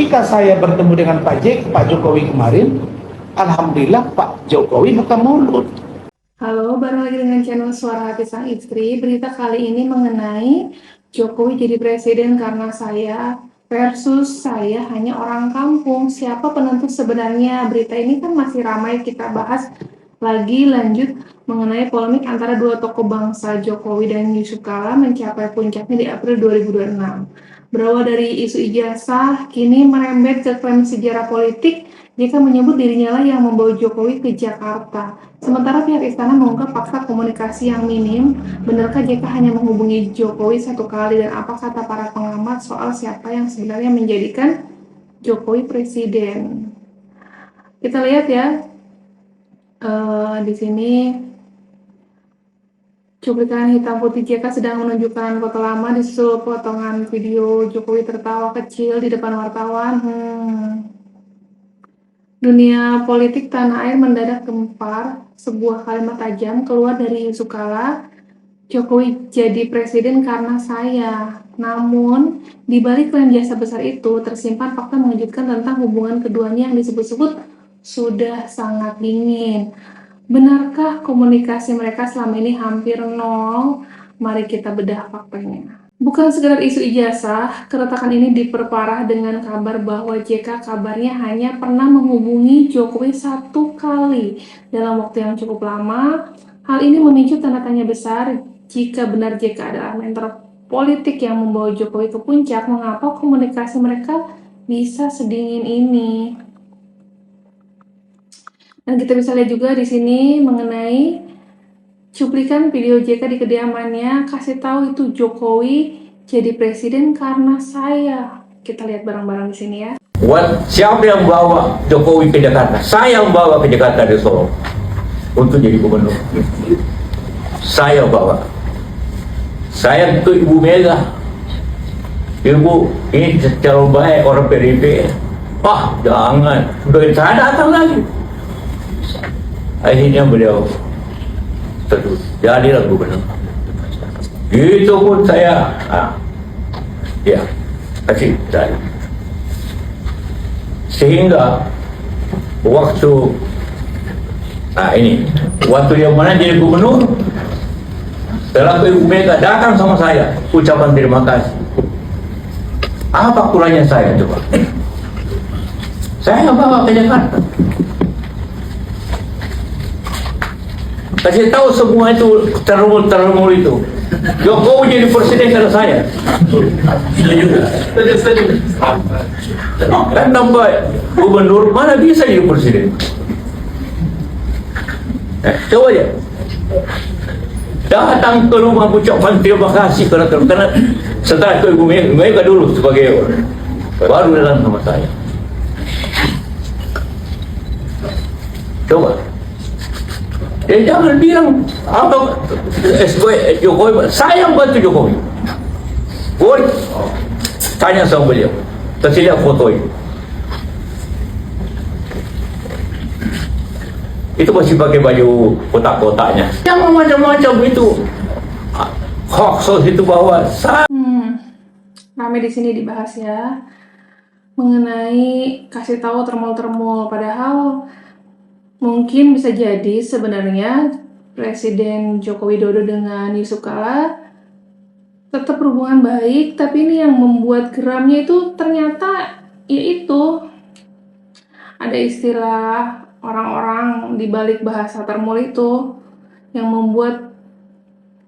ketika saya bertemu dengan Pak Jokowi kemarin, alhamdulillah Pak Jokowi buka mulut. Halo, baru lagi dengan channel Suara Hati Sang Istri. Berita kali ini mengenai Jokowi jadi presiden karena saya versus saya hanya orang kampung. Siapa penentu sebenarnya? Berita ini kan masih ramai kita bahas lagi lanjut mengenai polemik antara dua tokoh bangsa Jokowi dan Yusuf Kala mencapai puncaknya di April 2026. Berawal dari isu ijazah, kini merembet ke klaim sejarah politik jika menyebut dirinya lah yang membawa Jokowi ke Jakarta. Sementara pihak istana mengungkap fakta komunikasi yang minim. Benarkah JK hanya menghubungi Jokowi satu kali, dan apa kata para pengamat soal siapa yang sebenarnya menjadikan Jokowi presiden? Kita lihat ya, di sini cuplikan hitam putih JK sedang menunjukkan foto lama disusul potongan video Jokowi tertawa kecil di depan wartawan. Dunia politik tanah air mendadak gempar. Sebuah kalimat tajam keluar dari Yusuf Kala, Jokowi jadi presiden karena saya. Namun, di balik klaim jasa besar itu tersimpan fakta mengejutkan tentang hubungan keduanya yang disebut-sebut sudah sangat dingin. Benarkah komunikasi mereka selama ini hampir nol? Mari kita bedah faktanya. Bukan sekedar isu ijazah, keretakan ini diperparah dengan kabar bahwa JK kabarnya hanya pernah menghubungi Jokowi satu kali dalam waktu yang cukup lama. Hal ini memicu tanda tanya besar. Jika benar JK adalah mentor politik yang membawa Jokowi ke puncak, mengapa komunikasi mereka bisa sedingin ini? Dan kita bisa lihat juga di sini mengenai cuplikan video JK di kediamannya, kasih tahu itu Jokowi jadi presiden karena saya. Kita lihat bareng-bareng di sini ya. Siapa yang bawa Jokowi ke Jakarta? Saya yang bawa ke Jakarta dari Solo untuk jadi gubernur. Saya bawa. Saya itu Ibu Mega. Ibu ini calon baik orang PDIP. Jangan. Udah saya datang lagi. Akhirnya beliau jadilah gubernur. Itu pun saya kasih saya. Sehingga waktu waktu yang mana jadi gubernur, setelah Ibu Mega datang sama saya ucapan terima kasih. Apa kurangnya saya coba? Saya nggak bawa ke Jakarta. Kasih tahu semua itu termul itu. Jokowi jadi presiden karena saya. Dan tambah gubernur mana bisa jadi presiden? Coba aja. Datang ke rumah ucapan terima kasih karena setelah itu Ibu Mega dulu sebagai baru datang sama saya. Coba. Jangan bilang apa Jokowi, saya yang bantu Jokowi. Tanya sama beliau, kasih lihat foto itu. Itu masih pakai baju kotak-kotaknya. Yang macam-macam itu hoax itu bahwa Ramai di sini dibahas ya mengenai kasih tahu termul-termul, padahal mungkin bisa jadi sebenarnya Presiden Joko Widodo dengan Yusuf Kala tetap berhubungan baik, tapi ini yang membuat geramnya itu ternyata yaitu ada istilah orang-orang di balik bahasa termul itu yang membuat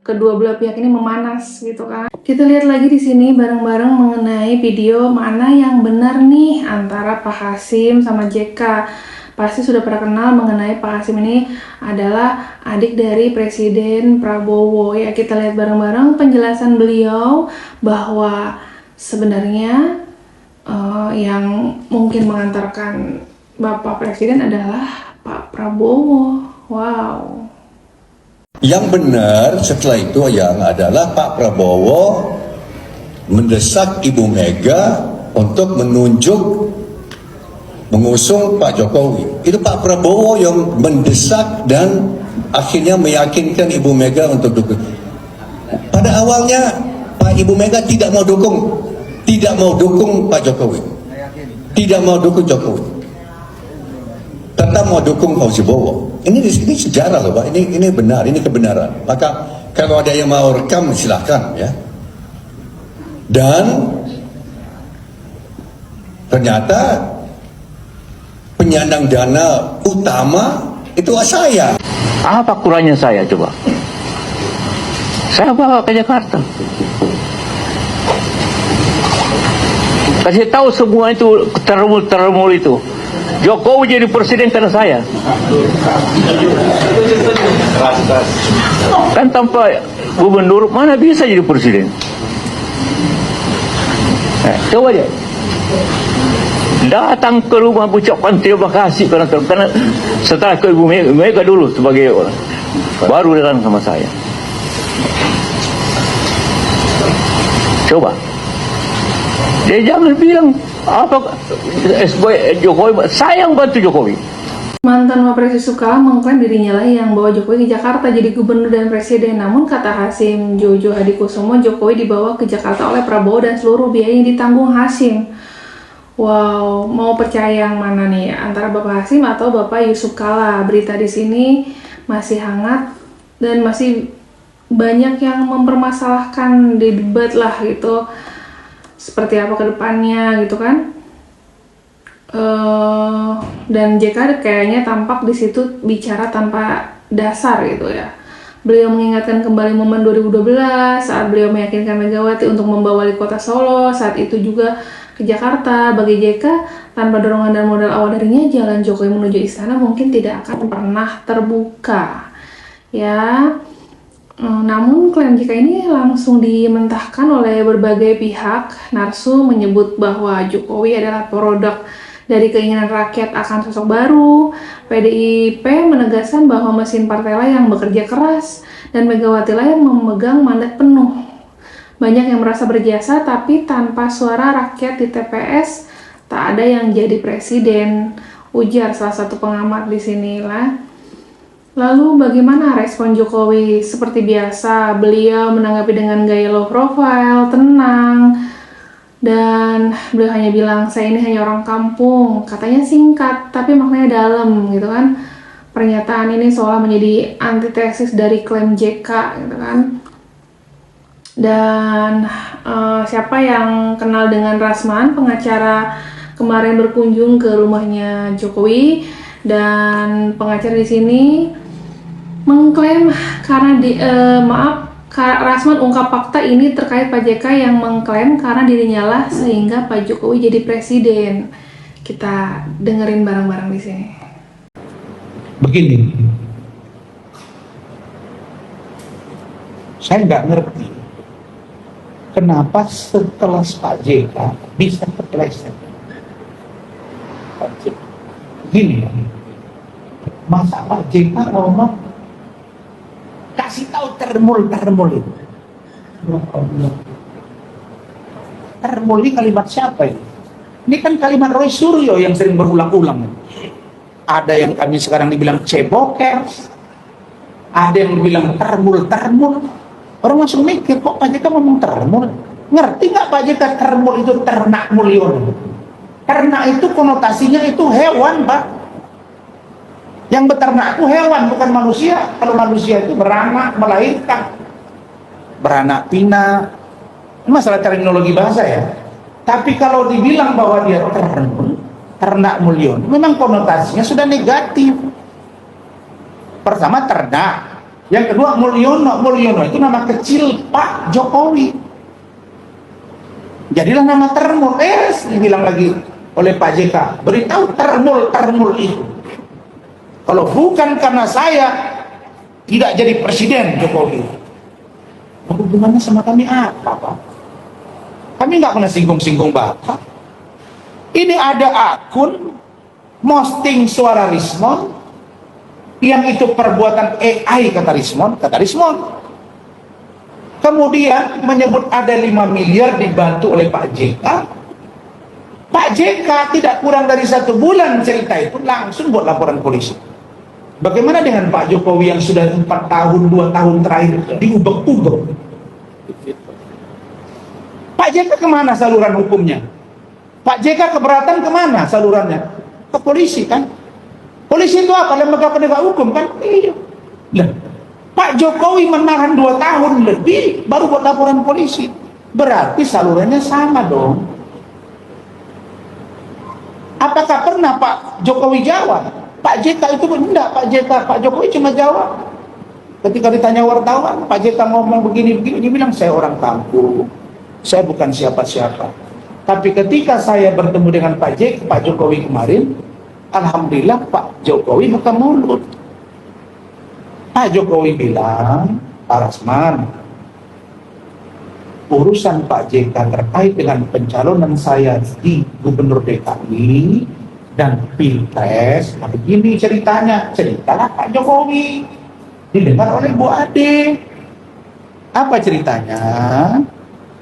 kedua belah pihak ini memanas gitu kan. Kita lihat lagi di sini bareng-bareng mengenai video mana yang benar nih antara Pak Hasim sama JK. Pasti sudah pernah kenal mengenai Pak Hasim ini adalah adik dari Presiden Prabowo. Ya, kita lihat bareng-bareng penjelasan beliau bahwa sebenarnya yang mungkin mengantarkan Bapak Presiden adalah Pak Prabowo. Wow. Yang benar setelah itu yang adalah Pak Prabowo mendesak Ibu Mega untuk mengusung Pak Jokowi. Itu Pak Prabowo yang mendesak dan akhirnya meyakinkan Ibu Mega untuk dukung. Pada awalnya Pak Ibu Mega tidak mau dukung Pak Jokowi. tidak mau dukung Jokowi, tetap mau dukung Fauzi Bowo. Ini sejarah loh Pak, ini benar, ini kebenaran. Maka kalau ada yang mau rekam silahkan ya. Dan ternyata penyandang dana utama itu saya. Apa kurangnya saya coba? Saya bawa ke Jakarta. Kasih tahu semua itu termul itu. Jokowi jadi presiden karena saya. Kan tanpa gubernur mana bisa jadi presiden? Coba aja. Datang ke rumah ucapkan terima kasih karena setelah ke Ibu Mega dulu sebagai orang, baru datang sama saya. Coba. Dia jangan bilang apa Jokowi, saya yang bantu Jokowi. Mantan Wapres Yusuf Kala mengklaim dirinya lah yang bawa Jokowi ke Jakarta jadi gubernur dan presiden. Namun kata Hasyim Jojo Hadikusumo, Jokowi dibawa ke Jakarta oleh Prabowo dan seluruh biaya yang ditanggung Hasyim. Wow, mau percaya yang mana nih? Antara Bapak Hasyim atau Bapak Yusuf Kala? Berita di sini masih hangat dan masih banyak yang mempermasalahkan di debat lah gitu. Seperti apa ke depannya gitu kan? Dan JK kayaknya tampak di situ bicara tanpa dasar gitu ya. Beliau mengingatkan kembali momen 2012 saat beliau meyakinkan Megawati untuk membawa wali kota Solo saat itu juga ke Jakarta. Bagi JK, tanpa dorongan dan modal awal darinya, jalan Jokowi menuju istana mungkin tidak akan pernah terbuka. Ya, namun klaim JK ini langsung dimentahkan oleh berbagai pihak. Narsu menyebut bahwa Jokowi adalah produk dari keinginan rakyat akan sosok baru. PDIP menegaskan bahwa mesin partai lah yang bekerja keras dan Megawati lah yang memegang mandat penuh. Banyak yang merasa berjasa tapi tanpa suara rakyat di TPS tak ada yang jadi presiden, ujar salah satu pengamat di sinilah. Lalu bagaimana respon Jokowi? Seperti biasa, beliau menanggapi dengan gaya low profile, tenang, dan beliau hanya bilang, saya ini hanya orang kampung. Katanya singkat, tapi maknanya dalam gitu kan. Pernyataan ini seolah menjadi antitesis dari klaim JK gitu kan. Dan siapa yang kenal dengan Rasman, pengacara kemarin berkunjung ke rumahnya Jokowi, dan pengacara di sini mengklaim karena Rasman ungkap fakta ini terkait Pak JK yang mengklaim karena dirinya lah sehingga Pak Jokowi jadi presiden. Kita dengerin bareng-bareng di sini. Begini, saya nggak ngerti kenapa setelah Pak JK bisa terpeleset. Gini, masa Pak JK ngomong kasih tahu termul itu. Termul ini kalimat siapa ini? Ini kan kalimat Roy Suryo yang sering berulang-ulang. Ada yang kami sekarang dibilang cebokers, ada yang bilang termul. Orang langsung mikir, kok Pak JK ngomong termul? Ngerti nggak Pak JK termul itu ternak mulyon? Ternak itu konotasinya itu hewan, Pak. Yang beternak itu hewan, bukan manusia. Kalau manusia itu beranak, melahirkan, beranak pinak. Ini masalah terminologi bahasa ya. Tapi kalau dibilang bahwa dia ternak mulyon, memang konotasinya sudah negatif. Pertama ternak, yang kedua mulyono itu nama kecil Pak Jokowi. Jadilah nama termul. Dibilang lagi oleh Pak JK, beritahu termul itu. Kalau bukan karena saya tidak jadi presiden Jokowi, hubungannya sama kami apa, Pak? Kami nggak pernah singgung-singgung Bapak. Ini ada akun posting suara Rismon yang itu perbuatan AI kata Rismon. Kemudian menyebut ada 5 miliar dibantu oleh Pak JK. Pak JK tidak kurang dari 1 bulan cerita itu langsung buat laporan polisi. Bagaimana dengan Pak Jokowi yang sudah 4 tahun, 2 tahun terakhir diubek-ubek? Pak JK kemana saluran hukumnya? Pak JK keberatan kemana salurannya? Ke polisi kan? Polisi itu apa? Lembaga penegak hukum kan? Iya. Lah, Pak Jokowi menahan 2 tahun lebih baru buat laporan polisi. Berarti salurannya sama dong. Apakah pernah Pak Jokowi jawab? Pak JK itu enggak, Pak Jokowi cuma jawab. Ketika ditanya wartawan, Pak JK ngomong begini-begini, dia bilang saya orang kampung. Saya bukan siapa-siapa. Tapi ketika saya bertemu dengan Pak Jokowi kemarin, alhamdulillah Pak Jokowi buka mulut. Pak Jokowi bilang, Pak Rasman, urusan Pak JK terkait dengan pencalonan saya di Gubernur DKI dan Pilpres, nah begini ceritanya, ceritalah Pak Jokowi, didengar oleh Bu Ade. Apa ceritanya?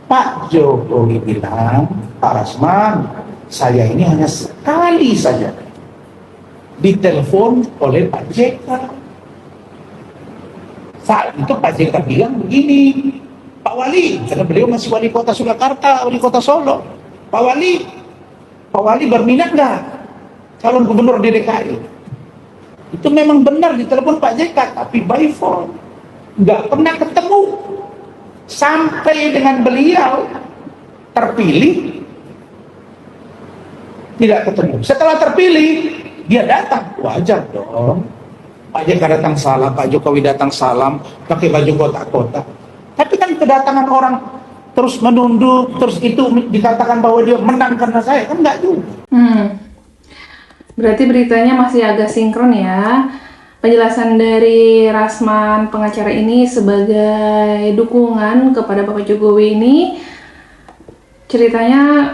Pak Jokowi bilang, Pak Rasman, saya ini hanya sekali saja ditelepon oleh Pak JK. Saat itu Pak JK bilang begini, Pak Wali, karena beliau masih wali kota Surakarta, wali kota Solo. Pak Wali berminat nggak calon gubernur di DKI? Itu memang benar ditelepon Pak JK, tapi by phone, nggak pernah ketemu. Sampai dengan beliau terpilih, tidak ketemu. Setelah terpilih, dia datang, wajar dong. Pak JK datang salam, Pak Jokowi datang salam, pakai baju kotak-kotak. Tapi kan kedatangan orang terus menunduk, terus itu dikatakan bahwa dia menang karena saya, kan enggak juga. Berarti beritanya masih agak sinkron ya. Penjelasan dari Rasman pengacara ini sebagai dukungan kepada Bapak Jokowi ini ceritanya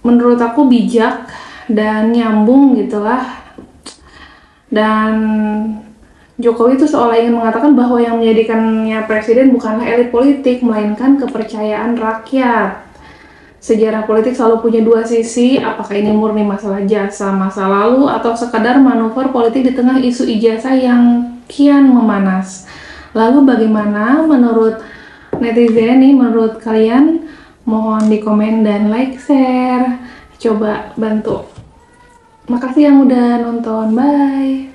menurut aku bijak dan nyambung gitulah. Dan Jokowi itu seolah ingin mengatakan bahwa yang menjadikannya presiden bukanlah elit politik, melainkan kepercayaan rakyat. Sejarah politik selalu punya 2 sisi, apakah ini murni masalah jasa masa lalu atau sekadar manuver politik di tengah isu ijazah yang kian memanas. Lalu bagaimana menurut netizen nih, menurut kalian? Mohon di komen dan like, share. Coba bantu. Makasih yang udah nonton, bye.